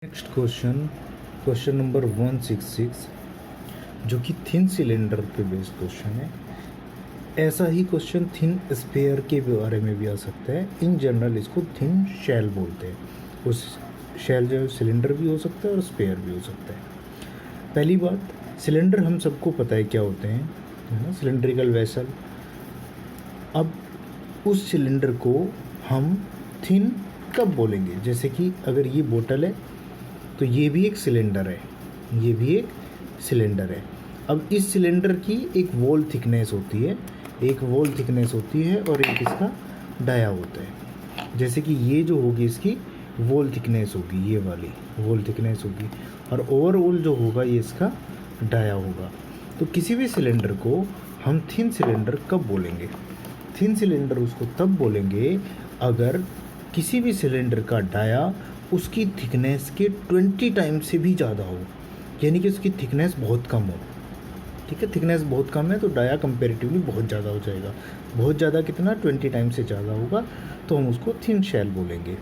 Next question, question number 166, जो कि thin cylinder पे बेस्ड क्वेश्चन है। ऐसा ही क्वेश्चन थिन स्पेयर के बारे में भी आ सकता है। इन जनरल इसको थिन शेल बोलते हैं। उस शेल जो सिलेंडर भी हो सकता है और स्पेयर भी हो सकता है। पहली बात, सिलेंडर हम सबको पता है क्या होते हैं, है ना, सिलेंड्रिकल वेसल। अब उस सिलेंडर को हम थिन कब बोलेंगे? जैसे कि अगर ये बोतल है तो ये भी एक सिलेंडर है, ये भी एक सिलेंडर है। अब इस सिलेंडर की एक वॉल थिकनेस होती है, एक वॉल थिकनेस होती है और एक इसका डाया होता है। जैसे कि ये जो होगी इसकी वॉल थिकनेस होगी, ये वाली वॉल थिकनेस होगी, और ओवरऑल जो होगा ये इसका डाया होगा। तो किसी भी सिलेंडर को हम थिन सिलेंडर कब बोलेंगे? थिन सिलेंडर उसको तब बोलेंगे अगर किसी भी सिलेंडर का डाया उसकी थिकनेस के 20 टाइम्स से भी ज़्यादा हो, यानी कि उसकी थिकनेस बहुत कम हो। ठीक है, थिकनेस बहुत कम है तो डाया कंपेरेटिवली बहुत ज़्यादा हो जाएगा। बहुत ज़्यादा कितना? 20 टाइम्स से ज़्यादा होगा तो हम उसको थिन शेल बोलेंगे।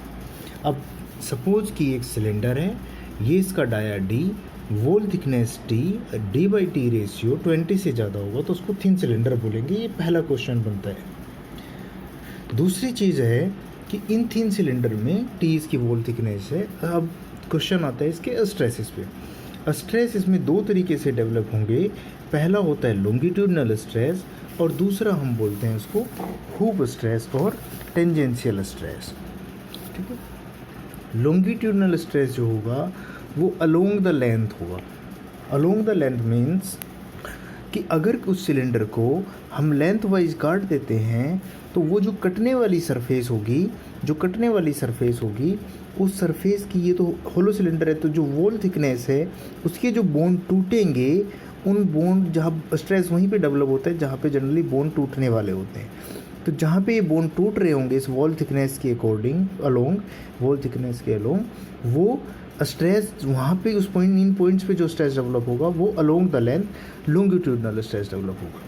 अब सपोज कि एक सिलेंडर है, ये इसका dia D, wall thickness T, D/T ratio 20 से ज़्यादा होगा तो उसको थिन सिलेंडर बोलेंगे। ये पहला क्वेश्चन बनता है। दूसरी चीज़ है कि इन थिन सिलेंडर में T इसकी वॉल थिकनेस है। अब क्वेश्चन आता है इसके स्ट्रेसिस पे। स्ट्रेस इसमें दो तरीके से डेवलप होंगे। पहला होता है लॉन्गिट्यूडनल स्ट्रेस और दूसरा हम बोलते हैं उसको हूप स्ट्रेस और टेंजेंशियल स्ट्रेस। ठीक है, लॉन्गिट्यूडनल स्ट्रेस जो होगा वो अलोंग द लेंथ होगा। अलोंग द लेंथ मीन्स कि अगर उस सिलेंडर को हम लेंथ वाइज काट देते हैं तो वो जो कटने वाली सरफेस होगी, उस सरफेस की, ये तो होलो सिलेंडर है तो जो वॉल थिकनेस है उसके जो बोन टूटेंगे, उन बोन जहाँ स्ट्रेस वहीं पे डेवलप होता है जहाँ पे जनरली बोन टूटने वाले होते हैं। तो जहाँ पे ये बोन टूट रहे होंगे इस वॉल थिकनेस के अकॉर्डिंग, अलोंग वॉल थिकनेस के अलोंग, वो स्ट्रेस वहाँ पे उस पॉइंट, इन पॉइंट्स पे जो स्ट्रेस डेवलप होगा वो along the length longitudinal stress develop होगा।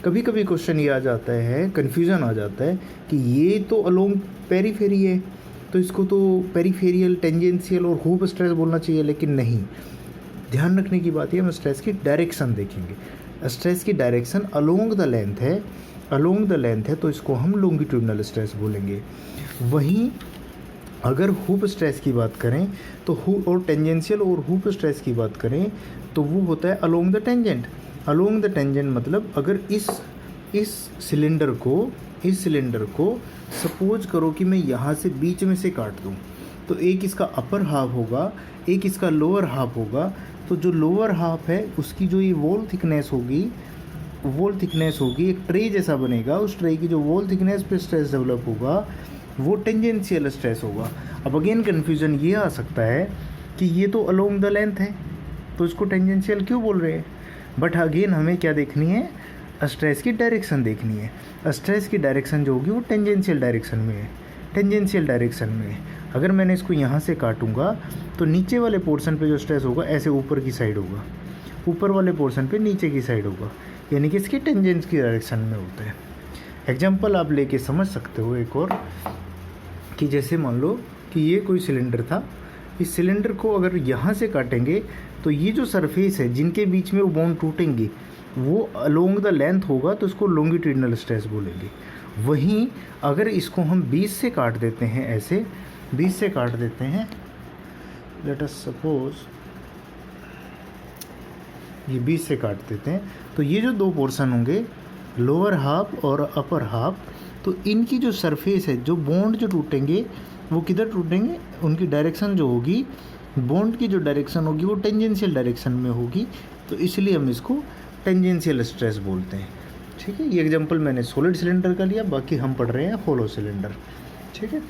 कभी कभी क्वेश्चन ये आ जाता है, कन्फ्यूज़न आ जाता है कि ये तो अलोंग पेरीफेरी है तो इसको तो पेरीफेरियल, टेंजेंशियल और हूप स्ट्रेस बोलना चाहिए, लेकिन नहीं। ध्यान रखने की बात है, हम स्ट्रेस की डायरेक्शन देखेंगे। स्ट्रेस की डायरेक्शन अलोंग द लेंथ है, अलोंग द लेंथ है तो इसको हम लॉन्गिट्यूडनल स्ट्रेस बोलेंगे। वहीं अगर हूप स्ट्रेस की बात करें तो और टेंजेंशियल और हूप स्ट्रेस की बात करें तो वो होता है along the tangent. Along the tangent मतलब अगर इस सिलेंडर को सपोज करो कि मैं यहाँ से बीच में से काट दूँ तो एक इसका अपर हाफ होगा, एक इसका लोअर हाफ होगा। तो जो लोअर हाफ है उसकी जो ये वॉल थिकनेस होगी, एक ट्रे जैसा बनेगा। उस ट्रे की जो वॉल थिकनेस पे स्ट्रेस डेवलप होगा वो टेंजेंशियल स्ट्रेस होगा। अब अगेन कन्फ्यूज़न ये आ सकता है कि ये तो अलोंग द लेंथ है तो इसको टेंजेंशियल क्यों बोल रहे हैं? बट अगेन हमें क्या देखनी है? स्ट्रेस की डायरेक्शन देखनी है। स्ट्रेस की डायरेक्शन जो होगी वो टेंजेंशियल डायरेक्शन में है। अगर मैंने इसको यहाँ से काटूंगा तो नीचे वाले पोर्शन पे जो स्ट्रेस होगा ऐसे ऊपर की साइड होगा, ऊपर वाले पोर्शन पे नीचे की साइड होगा, यानी कि इसकी टेंजेंस की डायरेक्शन में होता है। एग्जाम्पल आप लेके समझ सकते हो एक और, कि जैसे मान लो कि ये कोई सिलेंडर था, इस सिलेंडर को अगर यहाँ से काटेंगे तो ये जो सरफेस है जिनके बीच में वो बोन टूटेंगे वो अलोंग द लेंथ होगा तो इसको लॉन्गिट्यूडनल स्ट्रेस बोलेंगे। वहीं अगर इसको हम 20 से काट देते हैं, ऐसे 20 से काट देते हैं, लेट अस सपोज ये 20 से काट देते हैं तो ये जो दो पोर्शन होंगे, लोअर हाफ और अपर हाफ, तो इनकी जो सरफेस है, जो बॉन्ड जो टूटेंगे वो किधर टूटेंगे? उनकी डायरेक्शन जो होगी, बॉन्ड की जो डायरेक्शन होगी वो टेंजेंशियल डायरेक्शन में होगी, तो इसलिए हम इसको टेंजेंशियल स्ट्रेस बोलते हैं। ठीक है, ये एग्जांपल मैंने सॉलिड सिलेंडर का लिया, बाकी हम पढ़ रहे हैं होलो सिलेंडर। ठीक है,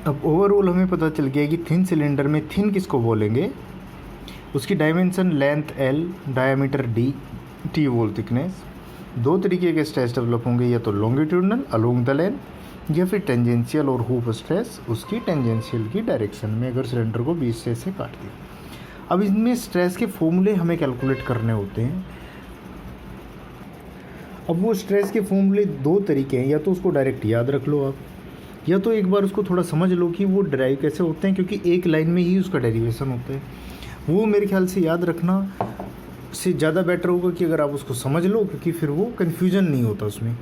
अब ओवरऑल हमें पता चल गया कि थिन सिलेंडर में थिन किसको बोलेंगे? उसकी dimension length L, diameter D, T wall thickness. दो तरीके के स्ट्रेस डेवलप होंगे, या तो लॉन्गिट्यूडनल अलोंग द लेंथ, या फिर टेंजेंशियल और हूप स्ट्रेस उसकी टेंजेंशियल की डायरेक्शन में, अगर सिलेंडर को 20 से ऐसे काट दिया। अब इसमें स्ट्रेस के फॉर्मूले हमें कैलकुलेट करने होते हैं। अब वो स्ट्रेस के फॉर्मूले दो तरीके हैं, या तो उसको डायरेक्ट याद रख लो आप या तो एक बार उसको थोड़ा समझ लो कि वो ड्राइव कैसे होते हैं, क्योंकि एक लाइन में ही उसका डेरिवेशन होता है। वो मेरे ख्याल से याद रखना से ज़्यादा बेटर होगा कि अगर आप उसको समझ लो, क्योंकि फिर वो कन्फ्यूजन नहीं होता उसमें।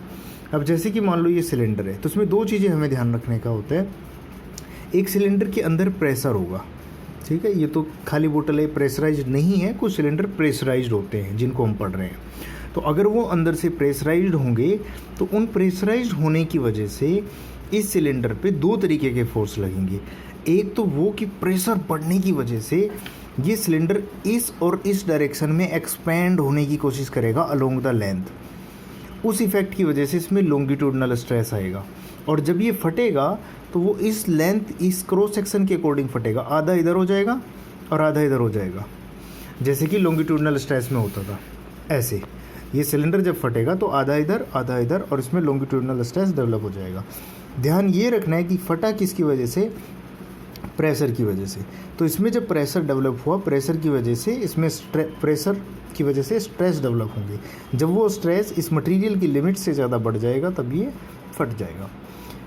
अब जैसे कि मान लो ये सिलेंडर है, तो उसमें दो चीज़ें हमें ध्यान रखने का होता है। एक सिलेंडर के अंदर प्रेशर होगा, ठीक है, ये तो खाली बोतल है, प्रेशराइज्ड नहीं है। कुछ सिलेंडर प्रेशराइज्ड होते हैं जिनको हम पढ़ रहे हैं। तो अगर वो अंदर से प्रेशराइज्ड होंगे तो उन प्रेशराइज्ड होने की वजह से इस सिलेंडर पे दो तरीके के फोर्स लगेंगे। एक तो वो कि प्रेशर बढ़ने की वजह से ये सिलेंडर इस और इस डायरेक्शन में एक्सपैंड होने की कोशिश करेगा अलोंग द लेंथ। उस इफेक्ट की वजह से इसमें लॉन्गिट्यूडनल स्ट्रेस आएगा, और जब ये फटेगा तो वो इस लेंथ, इस क्रॉस सेक्शन के अकॉर्डिंग फटेगा। आधा इधर हो जाएगा और आधा इधर हो जाएगा, जैसे कि लॉन्गिट्यूडनल स्ट्रेस में होता था। ऐसे ये सिलेंडर जब फटेगा तो आधा इधर और इसमें लॉन्गिट्यूडनल स्ट्रेस डेवलप हो जाएगा। ध्यान ये रखना है कि फटा किसकी वजह से, प्रेशर की वजह से। तो इसमें जब प्रेशर डेवलप हुआ, प्रेशर की वजह से इसमें प्रेशर की वजह से स्ट्रेस डेवलप होंगे। जब वो स्ट्रेस इस मटेरियल की लिमिट से ज़्यादा बढ़ जाएगा तब ये फट जाएगा।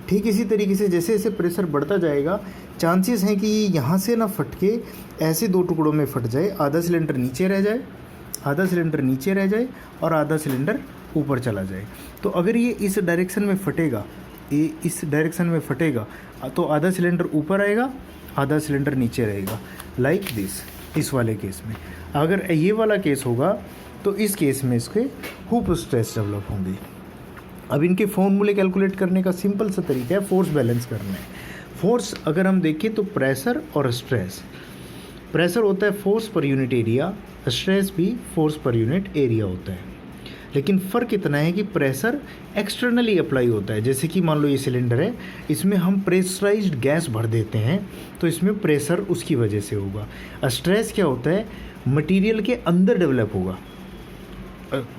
ठीक इसी तरीके से जैसे जैसे प्रेशर बढ़ता जाएगा, चांसेस हैं कि ये यहाँ से ना फट के ऐसे दो टुकड़ों में फट जाए, आधा सिलेंडर नीचे रह जाए, आधा सिलेंडर नीचे रह जाए और आधा सिलेंडर ऊपर चला जाए। तो अगर ये इस डायरेक्शन में फटेगा, ये इस डायरेक्शन में फटेगा, तो आधा सिलेंडर ऊपर आएगा, आधा सिलेंडर नीचे रहेगा, लाइक दिस। इस वाले केस में अगर ये वाला केस होगा तो इस केस में इसके हुप स्ट्रेस डेवलप होंगे। अब इनके फॉर्मूले कैलकुलेट करने का सिंपल सा तरीका है, फोर्स बैलेंस करना है। फोर्स अगर हम देखें तो प्रेशर और स्ट्रेस, प्रेशर होता है force per unit area, stress भी फोर्स पर यूनिट एरिया होता है। लेकिन फ़र्क इतना है कि प्रेशर एक्सटर्नली अप्लाई होता है। जैसे कि मान लो ये सिलेंडर है, इसमें हम प्रेशराइज्ड गैस भर देते हैं तो इसमें प्रेशर उसकी वजह से होगा। स्ट्रेस क्या होता है, मटेरियल के अंदर डेवलप होगा।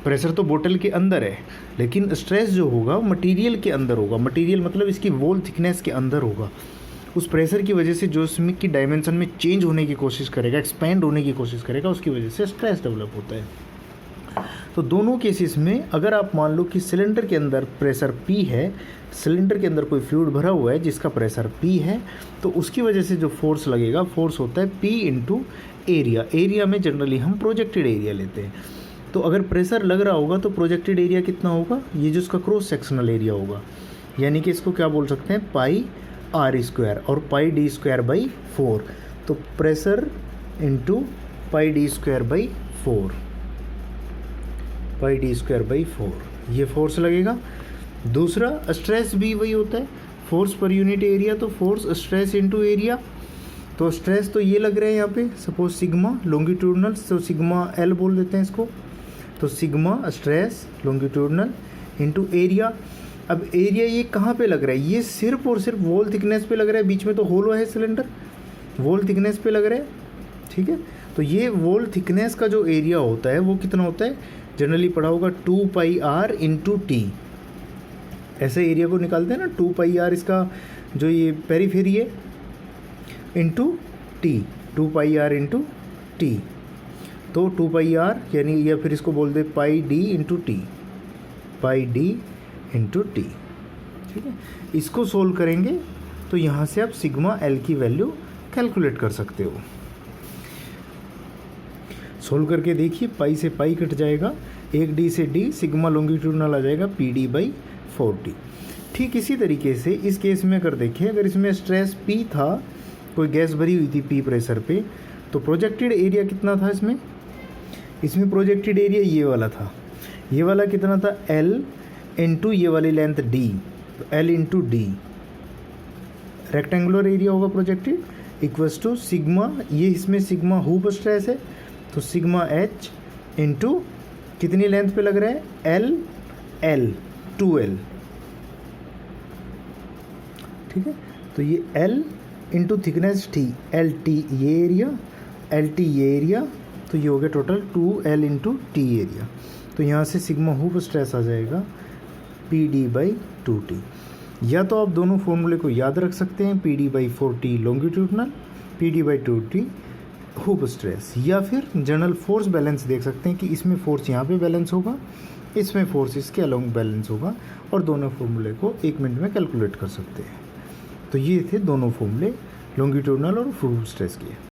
प्रेशर तो बोतल के अंदर है, लेकिन स्ट्रेस जो होगा मटेरियल के अंदर होगा। मटेरियल मतलब इसकी वॉल थिकनेस के अंदर होगा। उस प्रेशर की वजह से जो इसमें की डायमेंशन में चेंज होने की कोशिश करेगा, एक्सपैंड होने की कोशिश करेगा, उसकी वजह से स्ट्रेस डेवलप होता है। तो दोनों केसेस में अगर आप मान लो कि सिलेंडर के अंदर प्रेशर P है, सिलेंडर के अंदर कोई फ्लूइड भरा हुआ है जिसका प्रेशर P है, तो उसकी वजह से जो फोर्स लगेगा, फोर्स होता है P इंटू एरिया। एरिया में जनरली हम प्रोजेक्टेड एरिया लेते हैं। तो अगर प्रेशर लग रहा होगा तो प्रोजेक्टेड एरिया कितना होगा, ये जो इसका क्रॉस सेक्शनल एरिया होगा, यानी कि इसको क्या बोल सकते हैं, पाई आर स्क्वायर और पाई डी स्क्वायर बाई 4। तो pressure into pi D square by 4, pi D square by 4, ये फोर्स लगेगा। दूसरा स्ट्रेस भी वही होता है, फोर्स पर यूनिट एरिया, तो फोर्स स्ट्रेस इंटू एरिया। तो स्ट्रेस तो ये लग रहा है यहाँ पे, सपोज सिग्मा लॉन्गिट्यूडनल, तो सिग्मा एल बोल देते हैं इसको। तो sigma stress longitudinal into area. अब एरिया ये कहाँ पे लग रहा है, ये सिर्फ और सिर्फ वॉल थिकनेस पे लग रहा है, बीच में तो होलो है सिलेंडर, वॉल थिकनेस पे लग रहा है, ठीक है। तो ये वॉल थिकनेस का जो एरिया होता है वो कितना होता है, जनरली पढ़ा होगा 2 पाई आर इंटू टी। ऐसे एरिया को निकालते हैं ना, 2 पाई आर इसका जो ये पेरीफेरी है into T, 2 pi R into T. तो 2 पाई आर यानी, या फिर इसको बोल दे pi D into T, pi D into T, ठीक है। इसको सोल्व करेंगे तो यहाँ से आप सिग्मा एल की वैल्यू कैलकुलेट कर सकते हो। सोल्व करके देखिए, पाई से पाई कट जाएगा, एक डी से डी, सिग्मा लॉन्गिट्यूडनल आ जाएगा पी डी बाई 4t। ठीक इसी तरीके से इस केस में अगर देखें, अगर इसमें स्ट्रेस P था, कोई गैस भरी हुई थी P प्रेशर पे, तो प्रोजेक्टेड एरिया कितना था इसमें प्रोजेक्टेड एरिया ये वाला था, ये वाला कितना था L इंटू ये वाली लेंथ D, तो L into D rectangular area होगा प्रोजेक्टेड, इक्वल्स टू सिग्मा, ये इसमें सिग्मा हुप स्ट्रेस है, तो सिग्मा H इंटू कितनी लेंथ पे लग रहा है L 2L, ठीक है। तो ये L into thickness T, LT ये एरिया, LT ये एरिया, तो ये हो गया total 2L into T area. तो यहाँ से सिग्मा हुप स्ट्रेस आ जाएगा PD बाई 2T। या तो आप दोनों फॉर्मूले को याद रख सकते हैं, PD by 4T longitudinal, PD by 2T hoop stress, या फिर जनरल फोर्स बैलेंस देख सकते हैं कि इसमें फोर्स यहाँ पे बैलेंस होगा, इसमें फोर्स इसके अलोंग बैलेंस होगा, और दोनों फॉर्मूले को 1 मिनट में कैलकुलेट कर सकते हैं। तो ये थे दोनों फॉर्मूले लॉन्गिट्यूडनल और प्रूफ स्ट्रेस के।